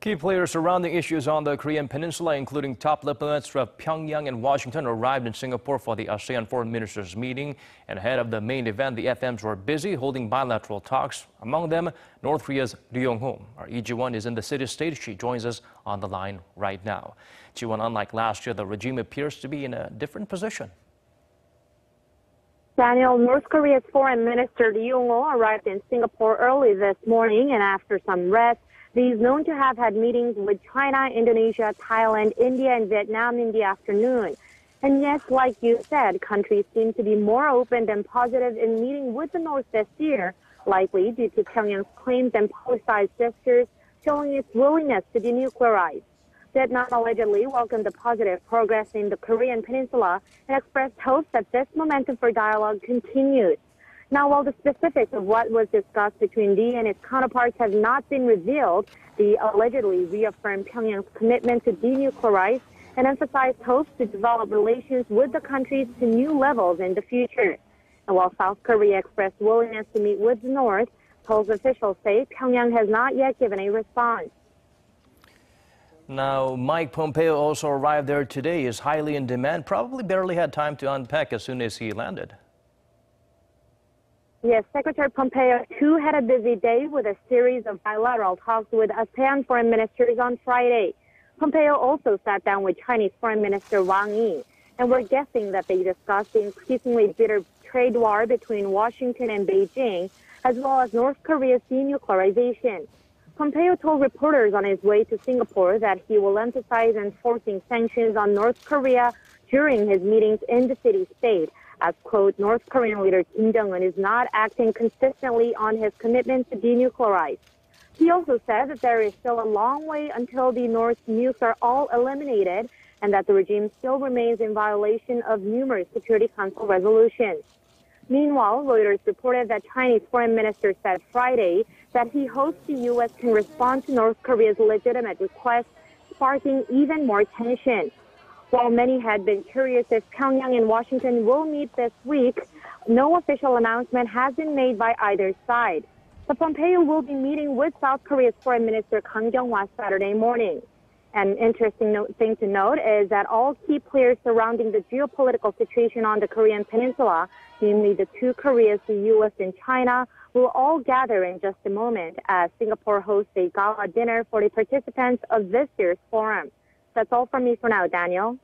Key players surrounding issues on the Korean Peninsula, including top diplomats from Pyongyang and Washington, arrived in Singapore for the ASEAN Foreign Ministers meeting. And ahead of the main event, the FMs were busy holding bilateral talks. Among them, North Korea's Ri Yong-ho. Our Lee Ji-won is in the city-state. She joins us on the line right now. Ji-won, unlike last year, the regime appears to be in a different position. Daniel, North Korea's Foreign Minister Ri Yong-ho arrived in Singapore early this morning, and after some rest, he is known to have had meetings with China, Indonesia, Thailand, India, and Vietnam in the afternoon. And yes, like you said, countries seem to be more open and positive in meeting with the North this year, likely due to Pyongyang's claims and publicized gestures showing its willingness to denuclearize. Vietnam allegedly welcomed the positive progress in the Korean Peninsula and expressed hopes that this momentum for dialogue continues. Now, while the specifics of what was discussed between Lee and its counterparts have not been revealed, Lee allegedly reaffirmed Pyongyang's commitment to denuclearize and emphasized hopes to develop relations with the countries to new levels in the future. And while South Korea expressed willingness to meet with the North, Seoul's officials say Pyongyang has not yet given a response. Now, Mike Pompeo also arrived there today. He is highly in demand, probably barely had time to unpack as soon as he landed. Yes, Secretary Pompeo, too, had a busy day with a series of bilateral talks with ASEAN foreign ministers on Friday. Pompeo also sat down with Chinese Foreign Minister Wang Yi, and we're guessing that they discussed the increasingly bitter trade war between Washington and Beijing, as well as North Korea's denuclearization. Pompeo told reporters on his way to Singapore that he will emphasize enforcing sanctions on North Korea during his meetings in the city-state, as, quote, North Korean leader Kim Jong-un is not acting consistently on his commitment to denuclearize. He also said that there is still a long way until the North's nukes are all eliminated and that the regime still remains in violation of numerous Security Council resolutions. Meanwhile, Reuters reported that Chinese Foreign Minister said Friday that he hopes the U.S. can respond to North Korea's legitimate request, sparking even more tension. While many had been curious if Pyongyang and Washington will meet this week, no official announcement has been made by either side. But Pompeo will be meeting with South Korea's Foreign Minister Kang Kyung-hwa Saturday morning. An interesting thing to note is that all key players surrounding the geopolitical situation on the Korean Peninsula, namely the two Koreas, the U.S. and China, will all gather in just a moment as Singapore hosts a gala dinner for the participants of this year's forum. That's all from me for now, Daniel.